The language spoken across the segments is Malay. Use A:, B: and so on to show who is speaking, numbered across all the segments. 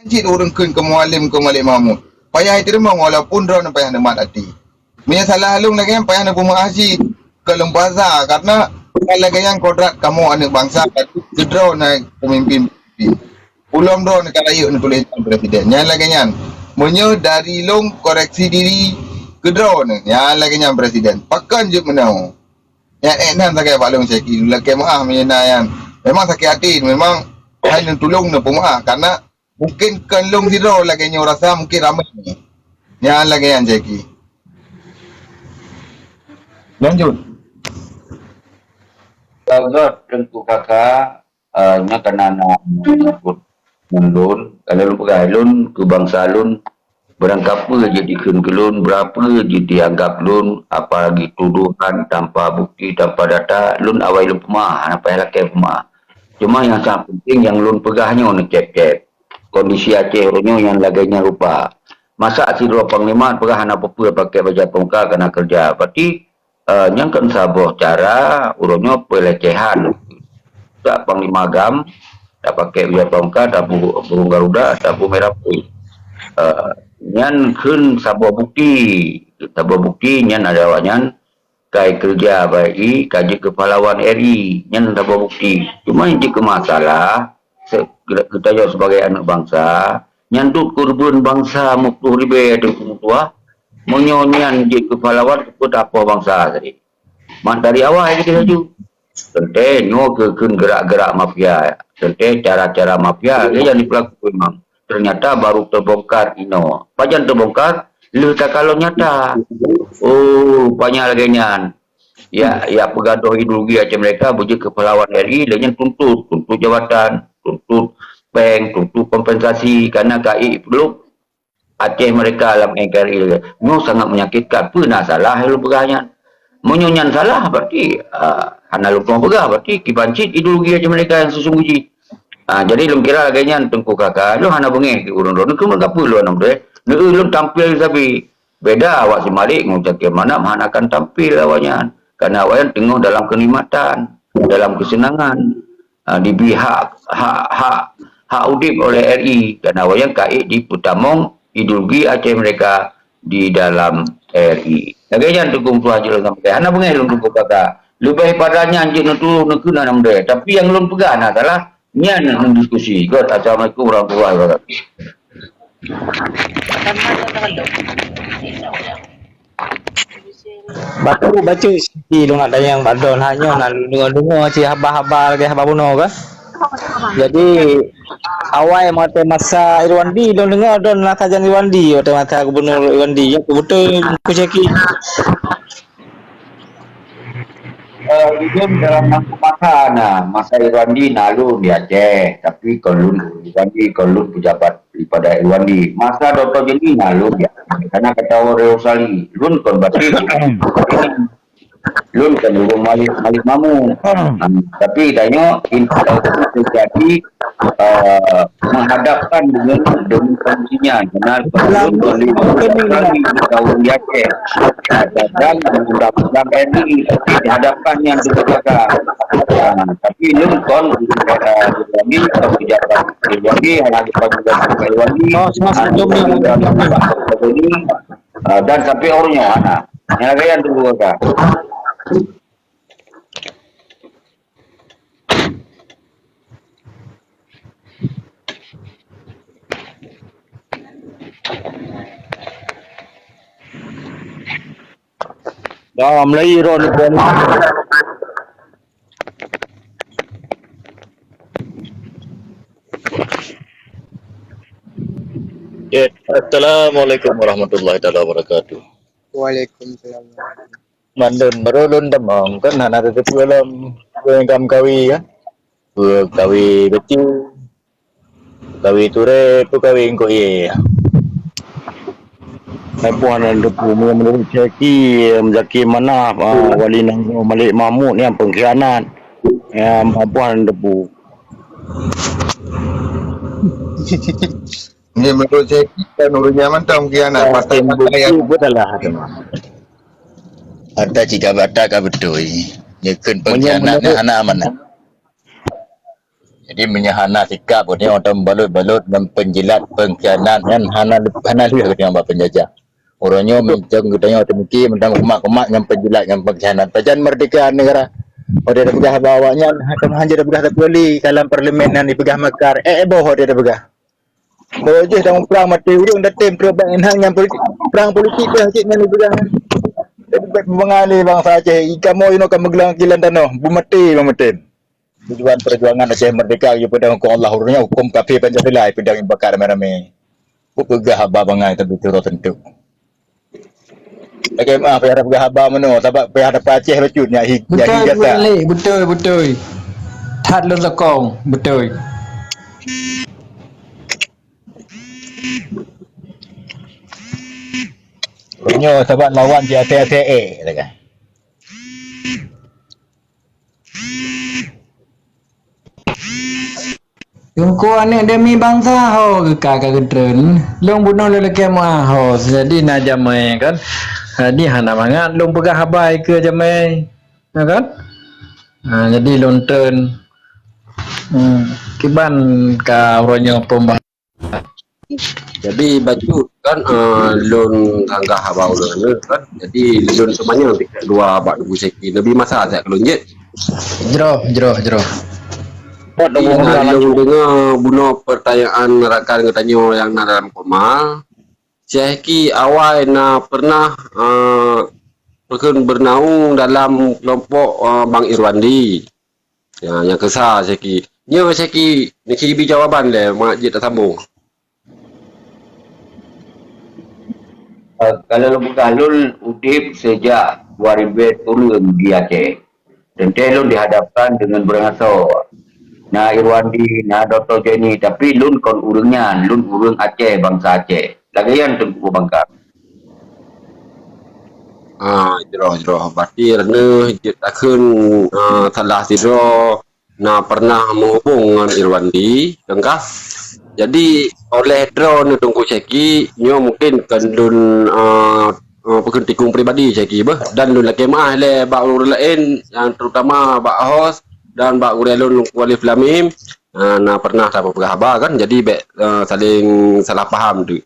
A: Cik orang kun ke mualim ke Malik Mahmud. Payah itu memang walaupun drone payah nak hati. Punya salah halung lagi yang payah nak haji ke Lembazar karena kalau yang kodrat kamu anak bangsa ke drone naik pemimpin. Ulum drone negara yuk nak tulis presiden. Yang lagi yang menyo dari long koreksi diri ke drone. Yang lagi yang presiden. Pakan je menau. Yang enak sakit Pak Long Syekhi. Lagi maaf yang memang sakit hati. Memang hanya tolong nak pemah karena mungkin kan long zero lagi yang rasa mungkin ramai ni. Yang lagi yang Syekhi. Lanjut.
B: Kalau tentu kakak nya kena lun kalau lu pegang lun ke bangsa lun berangkap jadi kelun berapa je dianggap lun apalagi tuduhan tanpa bukti tanpa data lun awal lun pemah apa yang lakai pemah cuma yang sangat penting yang lun pegahnya nak cek kondisi Aceh orangnya yang laganya rupa masa si dua panglima pegahan apa-apa pakai baju pongka kena kerja berarti yang kan sabuh cara orangnya pelecehan tak panglima agam tak pakai baju pongka tak burung garuda tak merah putih nyan kun sabuh bukti nyan ada wanyan kai kerja baik kaji kepahlawan RI nyan sabuh bukti cuma yang jika masalah kita jauh sebagai anak bangsa nyandut kurban bangsa muktuh ribe dan kemutua menyonyan jika kepahlawan itu apa bangsa tadi mak dari awal kita saju tentang nyo ke gerak-gerak mafia tentang cara-cara mafia yang dipelakukan memang ternyata baru terbongkar ino. Pajan terbongkar, lu tak kalau nyata. Oh, banyak lagi nyan. Ya pegaduh ideologi Aceh mereka bujuk kepahlawan RI, dan tuntut jabatan, tuntut bank, tuntut kompensasi karena KI belum Aceh mereka dalam NKRI. Itu sangat menyakitkan. Pernah salah lu pegahnya. Menyonyan salah berarti hana lu pegah berarti kibancit ideologi Aceh mereka yang sesungguhnya. Jadi lu kira laganya tengku kakak lu hana bengi urun-urun ku mengapa lu anam deh lu tampil sabi beda awak si Malik ngucap ke mana mana akan tampil awaknya karena awaknya tengok dalam kenikmatan dalam kesenangan di pihak hak udip oleh RI dan awaknya kait di putamong ideologi Aceh mereka di dalam RI laganya tengku tuah je sampai hana bengi lu tengku kakak lu baik padanya anjing tu nak anam deh tapi yang lu pegang adalah nyan yang diskusi. God, assalamualaikum warahmatullahi wabarakatuh.
C: Baca si lu nak yang badon hanya nak dengar si haba-haba lagi haba buno kan. Jadi awal masa Irwandi lu dengar don nak kajian Irwandi mata gubernur Irwandi ya betul ku ceki.
B: Itu dalam masa Irwandi nalu di Aceh tapi kalau Irwandi kalau pejabat daripada Irwandi masa Dr. Jeni nalu ya karena kata orang Rosali lun kon berarti lun kan urung Malik Mamu tapi tanya terjadi menghadapkan dengan kondisinya karena lun boleh lagi tahun di Aceh dan undang-undang RI dihadapkan yang berbeda tapi lun kon Irwandi pejabat Irwandi hanya pejabat Irwandi dan sampai orangnya mana yang kalian tunggu kak
C: Dah mulai ron
D: Assalamualaikum warahmatullahi wabarakatuh.
E: Waalaikumsalam.
D: Mandun berulun demam kan anak tetap dalam gam kawi kan. Kawi betul. Kawi ture tu kawi engko ye. Puan depu menurut Syekhi Mzaki mana wali nang Malik Mahmud ni yang pengkhianat. Puan depu.
A: Ni menurut saya kita nurut nyaman tahu kianat partai yang
D: betul lah. Ada jika batak ka betul. Nyekeun pengkhianat anak mana. Jadi menyahana sikap ni orang balut-balut mempenjilat pengkhianat kan hana lihat ke yang penjajah. Orangnya menceng katanya temki mentang kemak-kemak yang penjilat yang pengkhianat. Pajan merdeka negara. Oh dia dah pegah bawanya hakam hanja dah pegah terpilih dalam parlimen yang dipegah Mekar. Boh dia dah pegah. Bawa je dalam perang mati urung dah tim perubahan yang politik. Perang politik dah cik yang dipegah. Jadi mengali bangsa Aceh. Kamu ini akan menggelang kilan tanah. Bumati bang tujuan perjuangan Aceh merdeka ia pedang hukum Allah urusnya hukum kafir Pancasila pedang yang bakar rame-rame. Pegah haba bangai tentu tentu. Okey maaf ya ada pegah haba meno sebab pihak ada Aceh bacutnya
F: Betul balik, betul. Thật luôn là con, betul.
D: Urusnya sebab lawan di Aceh kan.
F: Yung kuan ni demi bangsa ho ke kakak gedren. Long bunuh lelaki mah ho. Jadi nak jamai kan. Jadi hana mangat long pegah habai ke jamai. Ya kan? Jadi lonten kiban ka orangnya pembah.
G: Jadi baju kan lon tanggah habau lon kan. Jadi lon semuanya dua bak dubu seki. Lebih masa saya kalau nyet.
F: Jero.
G: Lalu dengar bunuh pertanyaan rakan katanya yang nak dalam komal. Syekhi awal nak pernah bernaung dalam kelompok Bang Irwandi. Yang kesal Syekhi. Nya Syekhi nak beri jawapan le mak je tak sambung.
B: Kalau Lubuk Galul udip sejak 2010 di Aceh. Dan telun dihadapkan dengan berangsur. Nah Irwandi, nah Dr. Jenny, tapi lun kon urungnya, lun urung Aceh, bangsa Aceh. Lagayan Tengku Bangka.
G: Jero. Berarti rena takkan salah sidro na pernah menghubung dengan Irwandi, tengkah. Jadi oleh drone tunggu Syekhi, nyo mungkin kan lun pekan tikung pribadi Syekhi dan lun laki mah le bak urang lain yang terutama bak host dan bak urelun kuali flamim nah pernah dapat berkhabar kan, jadi saling salah faham tu.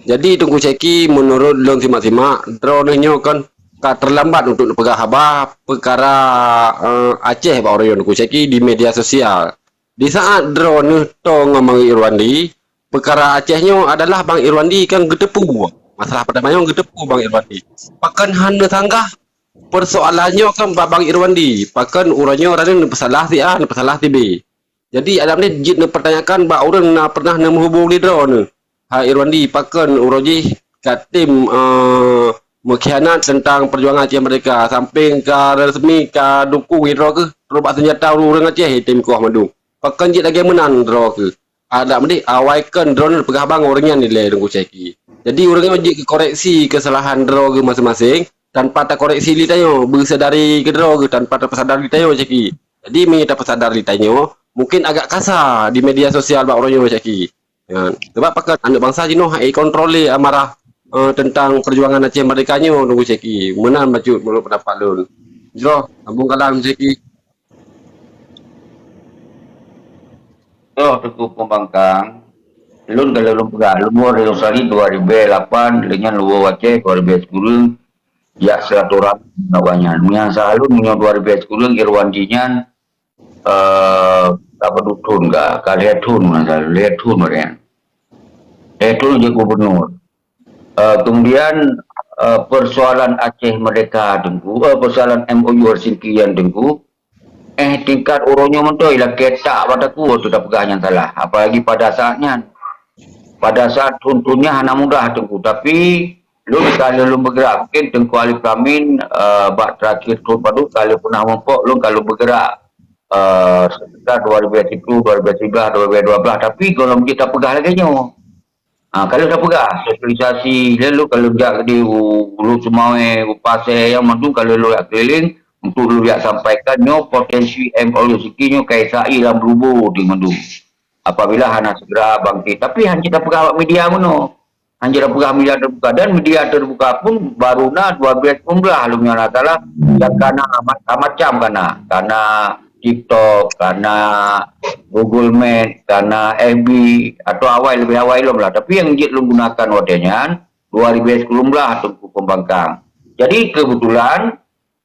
G: Jadi tunggu Syekhi menurut lun simak-simak drone nyo kan terlambat untuk pegang khabar perkara Aceh bak orang tunggu Syekhi di media sosial. Di saat drone tong Bang Irwandi, perkara Acehnya adalah Bang Irwandi kan getepu. Masalah pertamanya getepu Bang Irwandi. Pakan hana tanggah persoalannya kan Bang Irwandi. Pakan urangnya orang ni pesalah si A, pesalah si B. Jadi ada ni jit nak pertanyakan bak orang nak pernah nak menghubungi drone. Ha Irwandi pakan uroji kat tim mengkhianat tentang perjuangan Aceh mereka. Samping ke resmi ke dukung hidro ke terubak senjata orang Aceh tim Kuah Madu. Pakan jit lagi menang draw ke. Ada mesti awaikan drone pegah bang orangnya ni le tunggu Syekhi. Jadi orangnya jit koreksi kesalahan draw ke masing-masing tanpa tak koreksi li tayo bersedari ke draw ke tanpa tak sadar li tayo Syekhi. Jadi minta pesadar li tayo mungkin agak kasar di media sosial bak orangnya Syekhi. Ya. Sebab pakan anak bangsa jino ai kontrol li amarah tentang perjuangan Aceh merdekanya tunggu Syekhi. Menang bacut menurut pendapat lun. Jero, sambung kalam Syekhi.
B: Oh, Tengku Pembangkang. Lun kalau lun pegang, lun luar dari Australia 2008, dengan luar Aceh 2010, ya 100 orang awalnya. Yang selalu dengan 2010, Irwandinya apa dutun enggak? Kaliatun mana? Liatun mana? Liatun je gubernur. Kemudian persoalan Aceh Merdeka Tengku, persoalan MOU Helsinki yang Tengku. Tingkat urunnya mentoi lah ketak padaku tu dah pegang yang salah. Apalagi pada saatnya. Pada saat tuntunnya hanya mudah Tengku. Tapi lu kalau lu bergerak mungkin Tengku Alif Amin bak terakhir tu padu kalau pernah mempok lu kalau bergerak sekitar 2010, 2011, 2012. Tapi kalau kita pegang lagi nyo. Kalau dah pegang sosialisasi lalu kalau jak di Ulu Sumawe, Pasir yang mantu kalau lu keliling untuk lu yang sampaikan nyo potensi MOU sikinya KSI dalam berubah di mandu. Apabila hana segera bangkit. Tapi hanya kita pegang media mana? Hanya pegang media terbuka dan media terbuka pun baru na 12 pembelah lu yang salah yang kana macam kana TikTok, karena Google Meet, karena FB atau awal lebih awal lah. Tapi yang jit lu gunakan wadahnya 2019 untuk pembangkang. Jadi kebetulan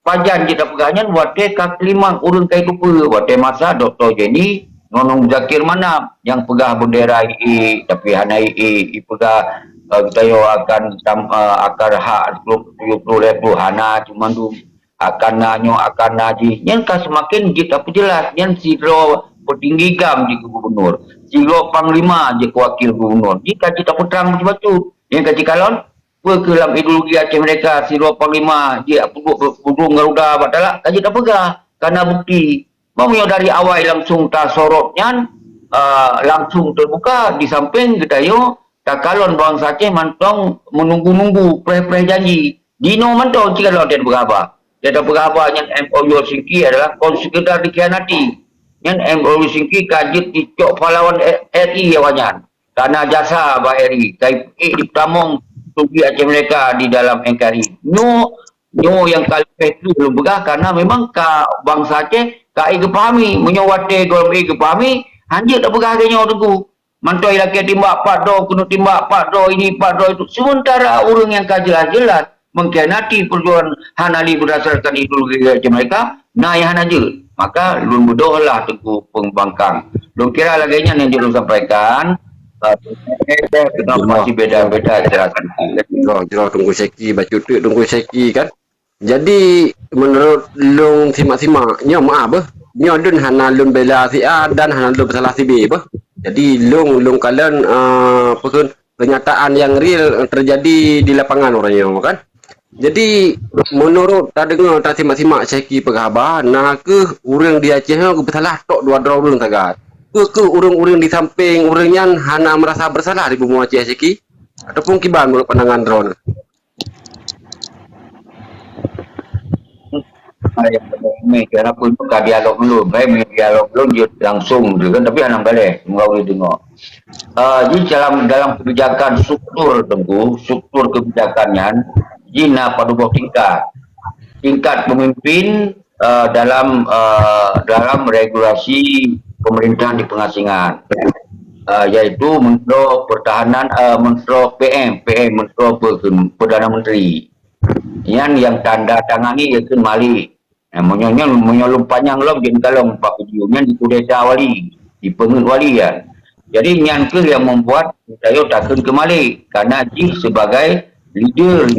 B: pajan kita pegahnya wadai kak limang urun kai kupu wadai masa Dr. Jenny Nonong Zakir Manap yang pegah bendera II tapi hana II pegah kita yo akan akar hak 70 ribu hana cuma tu akan nanyo akan naji yang ka semakin kita jelas yang siro petinggi gam di gubernur siro panglima je wakil gubernur jika kita putrang betul yang kaji kalon kelam ideologi Aceh mereka siro panglima dia pudung garuda batalak kaji tak pegah karena bukti mau dari awal langsung tak sorotnya langsung terbuka di samping kita yo tak kalon bangsa Aceh mantong menunggu-nunggu pre-pre janji dino mantong jika lo dia berapa dia tak berapa yang MOU Singki adalah konsekedar dikhianati yang MOU Singki kajit dicok pahlawan RI awanyan karena jasa Pak RI kai ditamong tugi Aceh mereka di dalam NKRI no yang kali itu belum begah karena memang bangsa Aceh kai kepahami menyawate golong kepahami hanjir tak begah kenya tunggu mantoi laki timbak pakdo kuno timbak pakdo ini pakdo itu sementara orang yang jelas-jelas mengkhianati perjuangan Hanali berdasarkan ideologi Aceh mereka nah yang aja maka lun berdoalah tengku pembangkang lun kira lagi yang belum sampaikan kita masih beda-beda jelasan
G: Jero tunggu seki baca tu tunggu seki kan. Jadi menurut lung simak-simak nya maaf nya dun hana lun bela si A dan hana lun salah si B bah. Jadi lung kalian pernyataan yang real terjadi di lapangan orangnya kan. Jadi menurut tak dengar tak simak-simak seki pegahaba nak ke urang di Aceh ke bersalah tok dua orang tagat. Ke urang-urang di samping urangnya hana merasa bersalah di bumi Aceh seki ataupun kiban menurut pandangan drone.
B: Karena pun buka dialog dulu, baik dialog dulu dia langsung gitu kan, tapi anak balik, nggak boleh dengar. Jadi dalam kebijakan struktur kebijakannya, jina pada dua tingkat pemimpin dalam regulasi pemerintahan di pengasingan, yaitu Menteri Pertahanan, Menteri Menteri Perdana Menteri. Yang tanda tangani iaitu Mali. Menyolong panjang lom jadi kalau empat videonya di kudeta wali, di pengut wali ya. Jadi yang membuat saya takkan ke Mali karena Ji sebagai leader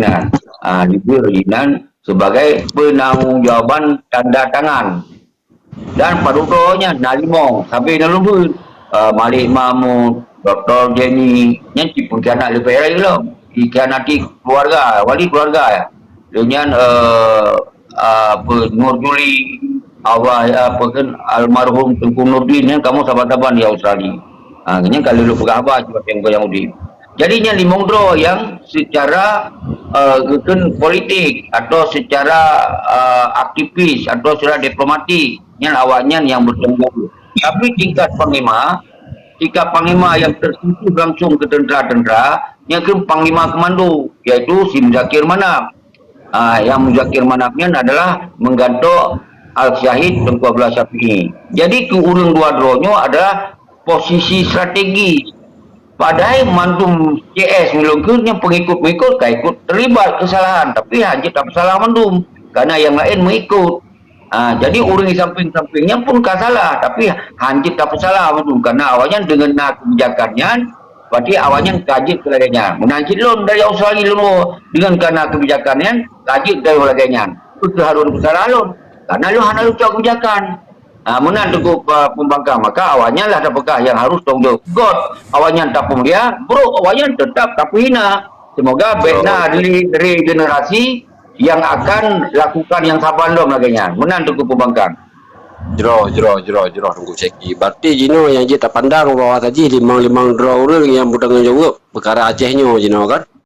B: sebagai penanggungjawab tanda tangan dan padudonya nalimong sampai nalubun Malik Mahmud, Dr. Jenny yang dipengkhianat lebih raya lom. Dikhianati keluarga, wali keluarga ya. Dengan Nur Juli, almarhum Tengku Nurdin yang kamu sahabat-sahabat di Australia. Ini kalau lu pegawai juga yang di. Jadinya limongdro yang secara politik atau secara aktivis atau secara diplomatik yang awalnya yang bertemu. Tapi tingkat panglima yang tersentuh langsung ke tentera-tentera yang ke panglima komando yaitu si Muzakir Manap. Yang Muzakir Manapnya adalah menggantung Al-Syahid Tengku Abdullah Syafi'i. Jadi keurang dua dronyo adalah posisi strategi. Padahal mandum CS milungkeun yang pengikut-pengikut ikut terlibat kesalahan, tapi hanya tak salah mandum karena yang lain mengikut. Jadi orang di samping-sampingnya pun salah, tapi hanya tak salah mandum karena awalnya dengan kebijakannya. Berarti awalnya kaji kelaganya. Menanjit lon dari Australia lon dengan karena kebijakannya kaji dari laganya. Itu harus besar lon. Karena lu hanya lucu kebijakan. Menang teguh pembangkang maka awalnya lah apakah yang harus tunggu God awalnya tak pun dia bro awalnya tetap tapi hina. Semoga bena dari generasi yang akan lakukan yang sabar lom laganya. Menang teguh pembangkang.
G: Jero tunggu seki. Berarti Jino yang dia tak pandang bahwa tadi limang draw orang yang bertanggung jawab perkara Acehnya Jino kan?